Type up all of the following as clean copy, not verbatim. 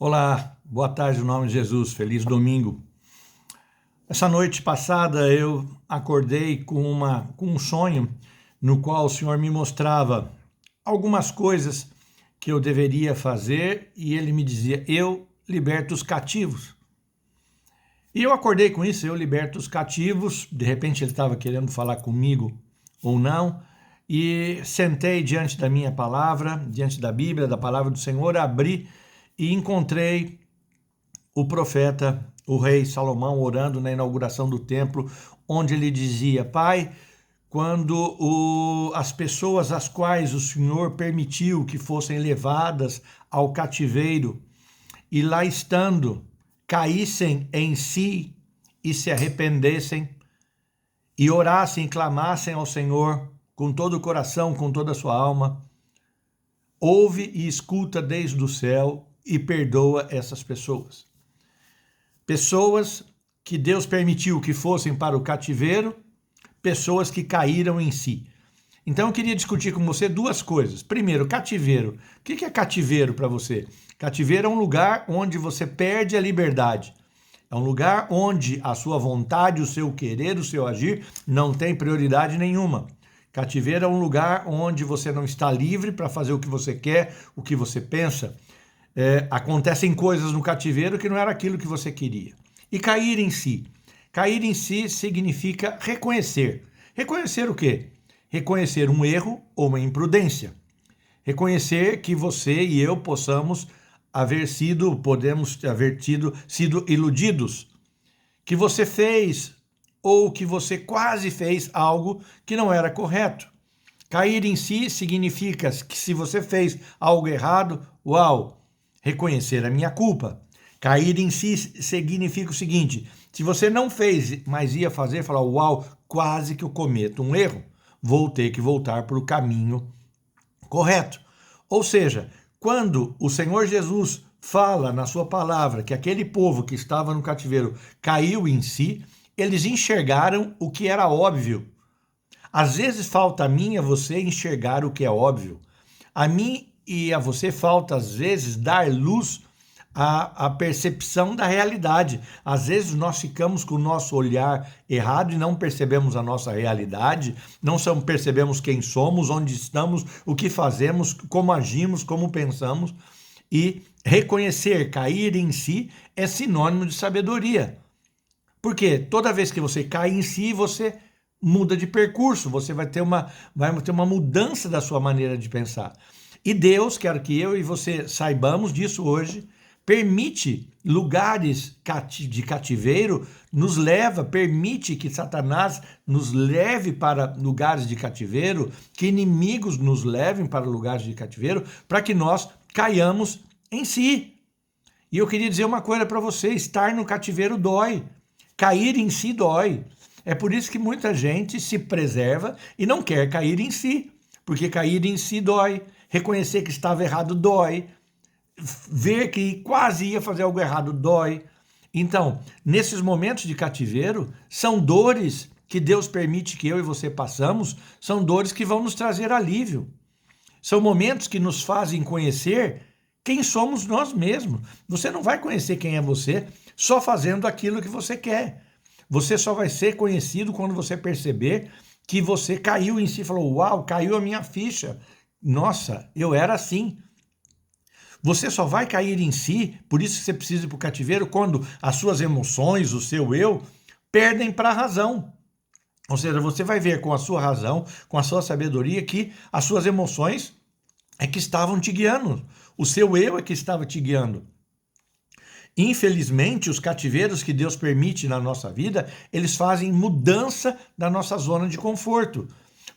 Olá, boa tarde, em nome de Jesus, feliz domingo. Essa noite passada eu acordei com um sonho no qual o Senhor me mostrava algumas coisas que eu deveria fazer e ele me dizia, eu liberto os cativos. E eu acordei com isso, eu liberto os cativos, de repente ele estava querendo falar comigo ou não, e sentei diante da minha palavra, diante da Bíblia, da palavra do Senhor, abri e encontrei o profeta, o rei Salomão, orando na inauguração do templo, onde ele dizia, Pai, quando as pessoas às quais o Senhor permitiu que fossem levadas ao cativeiro e lá estando, caíssem em si e se arrependessem e orassem e clamassem ao Senhor com todo o coração, com toda a sua alma, ouve e escuta desde o céu e perdoa essas pessoas. Pessoas que Deus permitiu que fossem para o cativeiro, pessoas que caíram em si. Então eu queria discutir com você duas coisas. Primeiro, cativeiro. O que é cativeiro para você? Cativeiro é um lugar onde você perde a liberdade. É um lugar onde a sua vontade, o seu querer, o seu agir não tem prioridade nenhuma. Cativeiro é um lugar onde você não está livre para fazer o que você quer, o que você pensa. Acontecem coisas no cativeiro que não era aquilo que você queria. E cair em si. Cair em si significa reconhecer. Reconhecer o quê? Reconhecer um erro ou uma imprudência. Reconhecer que você e eu podemos haver sido iludidos. Que você fez ou que você quase fez algo que não era correto. Cair em si significa que se você fez algo errado, reconhecer a minha culpa. Cair em si significa o seguinte, se você não fez, mas ia fazer, falar, quase que eu cometo um erro, vou ter que voltar para o caminho correto. Ou seja, quando o Senhor Jesus fala na sua palavra que aquele povo que estava no cativeiro caiu em si, eles enxergaram o que era óbvio. Às vezes falta a mim e a você enxergar o que é óbvio. A mim e a você falta, às vezes, dar luz à percepção da realidade. Às vezes nós ficamos com o nosso olhar errado e não percebemos a nossa realidade, não percebemos quem somos, onde estamos, o que fazemos, como agimos, como pensamos. E reconhecer, cair em si, é sinônimo de sabedoria. Porque toda vez que você cai em si, você muda de percurso, você vai ter uma mudança da sua maneira de pensar. E Deus, quer que eu e você saibamos disso hoje, permite lugares de cativeiro, permite que Satanás nos leve para lugares de cativeiro, que inimigos nos levem para lugares de cativeiro, para que nós caiamos em si. E eu queria dizer uma coisa para você, estar no cativeiro dói, cair em si dói. É por isso que muita gente se preserva e não quer cair em si, porque cair em si dói, reconhecer que estava errado dói, ver que quase ia fazer algo errado dói. Então, nesses momentos de cativeiro, são dores que Deus permite que eu e você passamos, são dores que vão nos trazer alívio. São momentos que nos fazem conhecer quem somos nós mesmos. Você não vai conhecer quem é você só fazendo aquilo que você quer. Você só vai ser conhecido quando você perceber que você caiu em si e falou, caiu a minha ficha. Nossa, eu era assim. Você só vai cair em si, por isso que você precisa ir para o cativeiro, quando as suas emoções, o seu eu, perdem para a razão. Ou seja, você vai ver com a sua razão, com a sua sabedoria, que as suas emoções é que estavam te guiando. O seu eu é que estava te guiando. Infelizmente, os cativeiros que Deus permite na nossa vida, eles fazem mudança da nossa zona de conforto.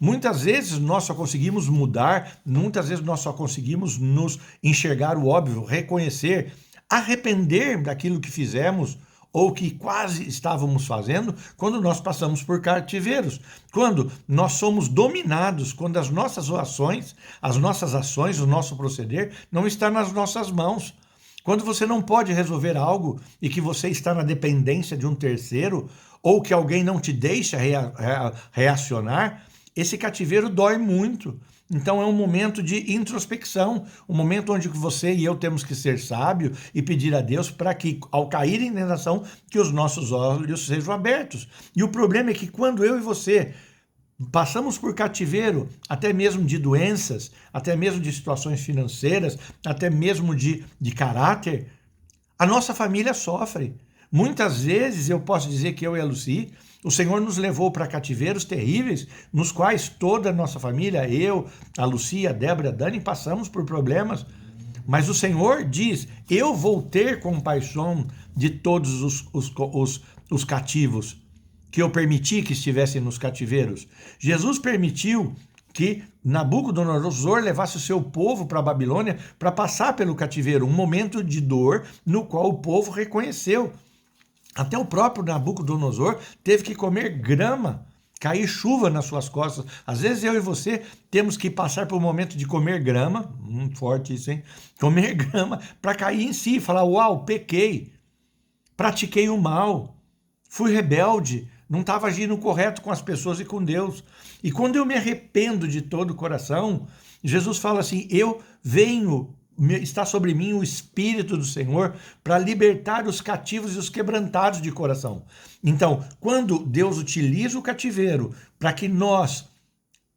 Muitas vezes nós só conseguimos mudar, muitas vezes nós só conseguimos nos enxergar o óbvio, reconhecer, arrepender daquilo que fizemos ou que quase estávamos fazendo quando nós passamos por cativeiros. Quando nós somos dominados, quando as nossas ações, o nosso proceder não está nas nossas mãos. Quando você não pode resolver algo e que você está na dependência de um terceiro ou que alguém não te deixa reacionar, esse cativeiro dói muito. Então é um momento de introspecção, um momento onde você e eu temos que ser sábio e pedir a Deus para que, ao cair em tentação, que os nossos olhos sejam abertos. E o problema é que quando eu e você passamos por cativeiro, até mesmo de doenças, até mesmo de situações financeiras, até mesmo de caráter, a nossa família sofre. Muitas vezes eu posso dizer que eu e a Lucy, o Senhor nos levou para cativeiros terríveis, nos quais toda a nossa família, eu, a Lucy, a Débora, a Dani, passamos por problemas. Mas o Senhor diz, eu vou ter compaixão de todos os cativos, que eu permiti que estivessem nos cativeiros. Jesus permitiu que Nabucodonosor levasse o seu povo para a Babilônia para passar pelo cativeiro, um momento de dor no qual o povo reconheceu. Até o próprio Nabucodonosor teve que comer grama, cair chuva nas suas costas. Às vezes eu e você temos que passar por um momento de comer grama, forte isso, hein? Comer grama para cair em si, falar, uau, pequei, pratiquei o mal, fui rebelde, não estava agindo correto com as pessoas e com Deus. E quando eu me arrependo de todo o coração, Jesus fala assim, está sobre mim o Espírito do Senhor para libertar os cativos e os quebrantados de coração. Então, quando Deus utiliza o cativeiro para que nós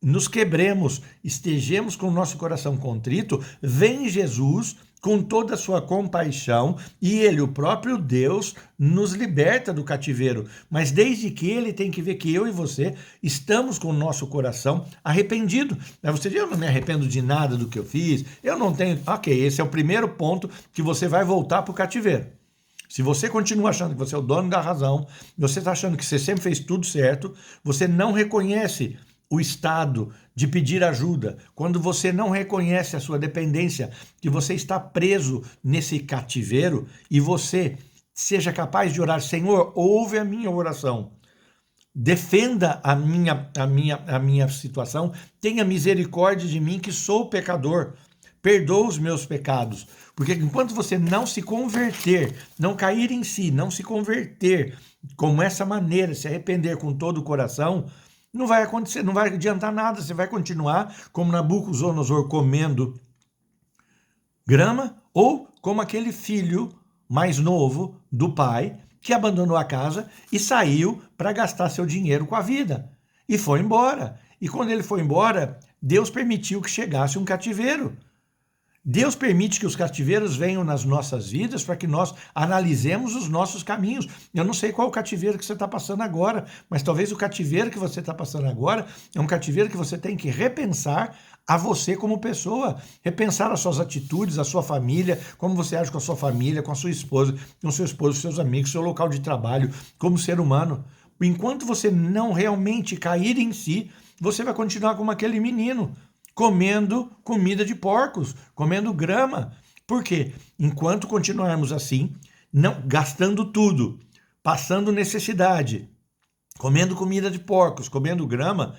nos quebremos, estejamos com o nosso coração contrito, vem Jesus com toda a sua compaixão e ele, o próprio Deus, nos liberta do cativeiro. Mas desde que ele tem que ver que eu e você estamos com o nosso coração arrependido. Você diz, eu não me arrependo de nada do que eu fiz, eu não tenho... Ok, esse é o primeiro ponto que você vai voltar para o cativeiro. Se você continua achando que você é o dono da razão, você está achando que você sempre fez tudo certo, você não reconhece o estado de pedir ajuda, quando você não reconhece a sua dependência, que você está preso nesse cativeiro e você seja capaz de orar, Senhor, ouve a minha oração, defenda a minha situação, tenha misericórdia de mim que sou pecador, perdoa os meus pecados, porque enquanto você não se converter, não cair em si, não se converter como essa maneira, se arrepender com todo o coração, não vai acontecer, não vai adiantar nada, você vai continuar como Nabucodonosor comendo grama ou como aquele filho mais novo do pai que abandonou a casa e saiu para gastar seu dinheiro com a vida e foi embora. E quando ele foi embora, Deus permitiu que chegasse um cativeiro. Deus permite que os cativeiros venham nas nossas vidas para que nós analisemos os nossos caminhos. Eu não sei qual o cativeiro que você está passando agora, mas talvez o cativeiro que você está passando agora é um cativeiro que você tem que repensar a você como pessoa, repensar as suas atitudes, a sua família, como você age com a sua família, com a sua esposa, com o seu esposo, seus amigos, seu local de trabalho, como ser humano. Enquanto você não realmente cair em si, você vai continuar como aquele menino, comendo comida de porcos, comendo grama. Por quê? Enquanto continuarmos assim, não gastando tudo, passando necessidade, comendo comida de porcos, comendo grama,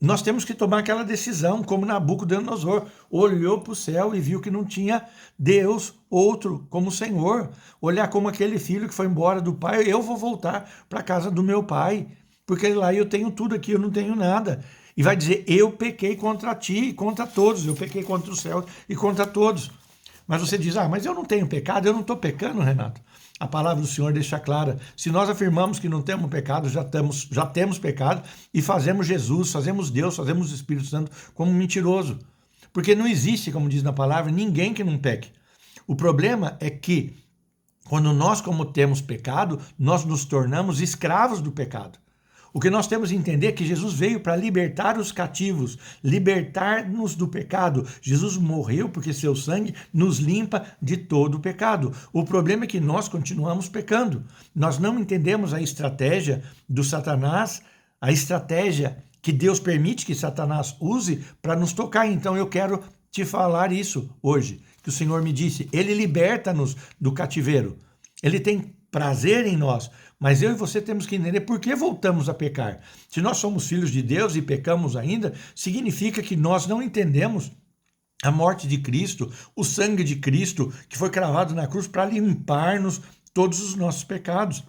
nós temos que tomar aquela decisão, como Nabucodonosor olhou para o céu e viu que não tinha Deus outro como o Senhor. Olhar como aquele filho que foi embora do pai, eu vou voltar para a casa do meu pai, porque lá eu tenho tudo aqui, eu não tenho nada. E vai dizer, eu pequei contra ti e contra todos, eu pequei contra o céu e contra todos. Mas você diz, mas eu não tenho pecado, eu não estou pecando, Renato. A palavra do Senhor deixa clara, se nós afirmamos que não temos pecado, já temos pecado e fazemos Jesus, fazemos Deus, fazemos o Espírito Santo como um mentiroso. Porque não existe, como diz na palavra, ninguém que não peque. O problema é que, quando nós, como temos pecado, nós nos tornamos escravos do pecado. O que nós temos que entender é que Jesus veio para libertar os cativos, libertar-nos do pecado. Jesus morreu porque seu sangue nos limpa de todo o pecado. O problema é que nós continuamos pecando. Nós não entendemos a estratégia do Satanás, a estratégia que Deus permite que Satanás use para nos tocar. Então eu quero te falar isso hoje, que o Senhor me disse. Ele liberta-nos do cativeiro. Ele tem prazer em nós, mas eu e você temos que entender por que voltamos a pecar. Se nós somos filhos de Deus e pecamos ainda, significa que nós não entendemos a morte de Cristo, o sangue de Cristo que foi cravado na cruz para limpar-nos todos os nossos pecados.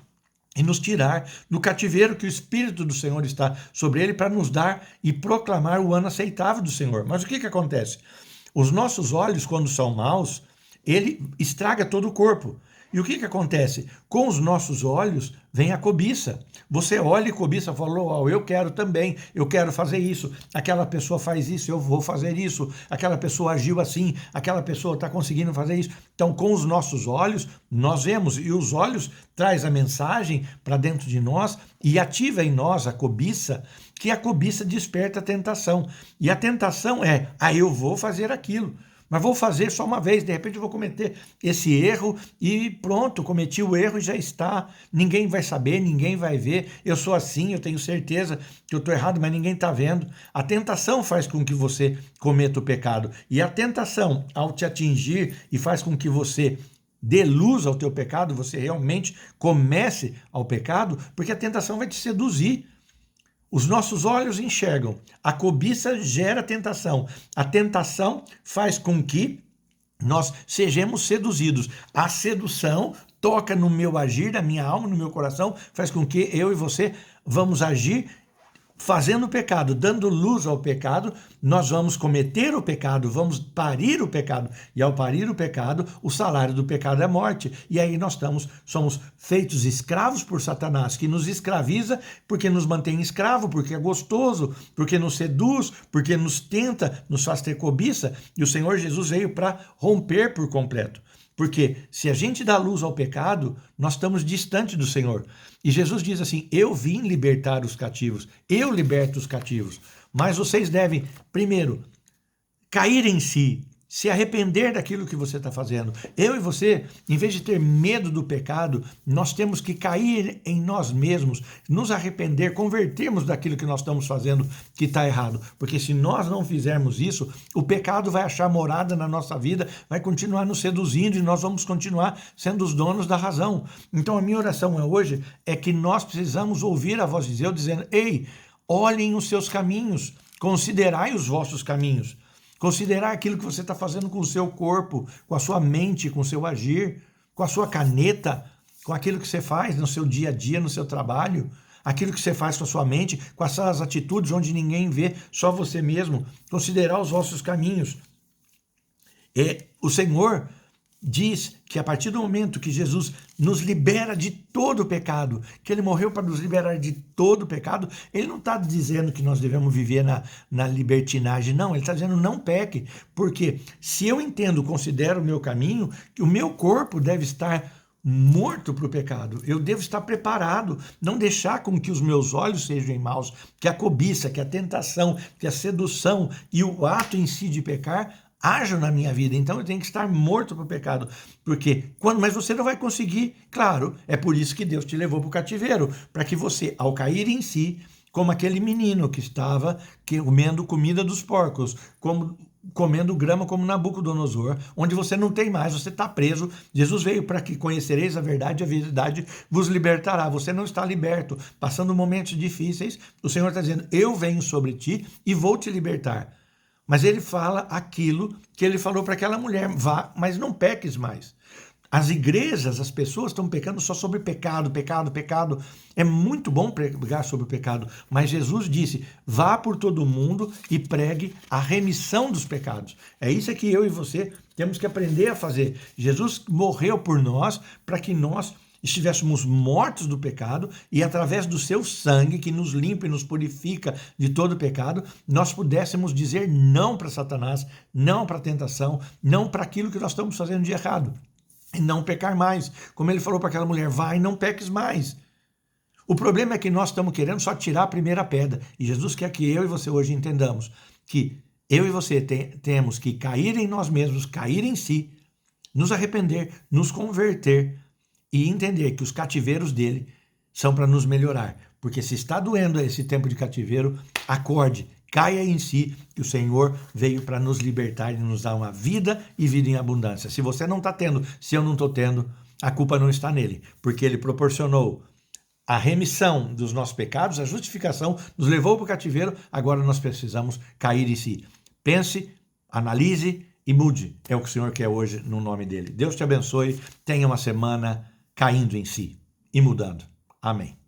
e nos tirar do cativeiro que o Espírito do Senhor está sobre ele para nos dar e proclamar o ano aceitável do Senhor. Mas o que acontece? Os nossos olhos, quando são maus, ele estraga todo o corpo. E o que acontece? Com os nossos olhos vem a cobiça. Você olha e cobiça, falou, oh, eu quero também, eu quero fazer isso. Aquela pessoa faz isso, eu vou fazer isso. Aquela pessoa agiu assim, aquela pessoa está conseguindo fazer isso. Então, com os nossos olhos, nós vemos, e os olhos traz a mensagem para dentro de nós e ativa em nós a cobiça, que a cobiça desperta a tentação. E a tentação é, eu vou fazer aquilo. Mas vou fazer só uma vez, de repente eu vou cometer esse erro e pronto, cometi o erro e já está. Ninguém vai saber, ninguém vai ver. Eu sou assim, eu tenho certeza que eu estou errado, mas ninguém está vendo. A tentação faz com que você cometa o pecado. E a tentação, ao te atingir e faz com que você dê luz ao teu pecado, você realmente comece ao pecado, porque a tentação vai te seduzir. Os nossos olhos enxergam, a cobiça gera tentação, a tentação faz com que nós sejamos seduzidos. A sedução toca no meu agir, na minha alma, no meu coração, faz com que eu e você vamos agir fazendo o pecado, dando luz ao pecado, nós vamos cometer o pecado, vamos parir o pecado. E ao parir o pecado, o salário do pecado é morte. E aí nós somos feitos escravos por Satanás, que nos escraviza porque nos mantém escravo, porque é gostoso, porque nos seduz, porque nos tenta, nos faz ter cobiça. E o Senhor Jesus veio para romper por completo. Porque se a gente dá luz ao pecado, nós estamos distante do Senhor. E Jesus diz assim, eu vim libertar os cativos, eu liberto os cativos. Mas vocês devem, primeiro, cair em si, se arrepender daquilo que você está fazendo. Eu e você, em vez de ter medo do pecado, nós temos que cair em nós mesmos, nos arrepender, convertermos daquilo que nós estamos fazendo que está errado. Porque se nós não fizermos isso, o pecado vai achar morada na nossa vida, vai continuar nos seduzindo e nós vamos continuar sendo os donos da razão. Então a minha oração hoje é que nós precisamos ouvir a voz de Deus dizendo, ei, olhem os seus caminhos, considerai os vossos caminhos. Considerar aquilo que você está fazendo com o seu corpo, com a sua mente, com o seu agir, com a sua caneta, com aquilo que você faz no seu dia a dia, no seu trabalho, aquilo que você faz com a sua mente, com as suas atitudes onde ninguém vê, só você mesmo. Considerar os vossos caminhos. O Senhor diz que a partir do momento que Jesus nos libera de todo o pecado, que ele morreu para nos liberar de todo o pecado, ele não está dizendo que nós devemos viver na libertinagem, não, ele está dizendo não peque, porque se eu entendo, considero o meu caminho, o meu corpo deve estar morto para o pecado, eu devo estar preparado, não deixar com que os meus olhos sejam maus, que a cobiça, que a tentação, que a sedução e o ato em si de pecar hajam na minha vida, então eu tenho que estar morto para o pecado, porque mas você não vai conseguir, claro, é por isso que Deus te levou para o cativeiro, para que você, ao cair em si, como aquele menino que estava comendo comida dos porcos, comendo grama como Nabucodonosor, onde você não tem mais, você está preso. Jesus veio para que conhecereis a verdade vos libertará. Você não está liberto, passando momentos difíceis, o Senhor está dizendo, eu venho sobre ti e vou te libertar. Mas ele fala aquilo que ele falou para aquela mulher, vá, mas não peques mais. As igrejas, as pessoas estão pecando só sobre pecado, pecado, pecado. É muito bom pregar sobre o pecado, mas Jesus disse, vá por todo mundo e pregue a remissão dos pecados. É isso que eu e você temos que aprender a fazer. Jesus morreu por nós para que nós estivéssemos mortos do pecado e através do seu sangue que nos limpa e nos purifica de todo pecado, nós pudéssemos dizer não para Satanás, não para a tentação, não para aquilo que nós estamos fazendo de errado e não pecar mais. Como ele falou para aquela mulher, vai, não peques mais. O problema é que nós estamos querendo só tirar a primeira pedra e Jesus quer que eu e você hoje entendamos que eu e você temos que cair em nós mesmos, cair em si, nos arrepender, nos converter e entender que os cativeiros dele são para nos melhorar. Porque se está doendo esse tempo de cativeiro, acorde, caia em si, que o Senhor veio para nos libertar e nos dar uma vida e vida em abundância. Se você não está tendo, se eu não estou tendo, a culpa não está nele, porque ele proporcionou a remissão dos nossos pecados, a justificação, nos levou para o cativeiro, agora nós precisamos cair em si. Pense, analise e mude. É o que o Senhor quer hoje no nome dele. Deus te abençoe, tenha uma semana caindo em si e mudando. Amém.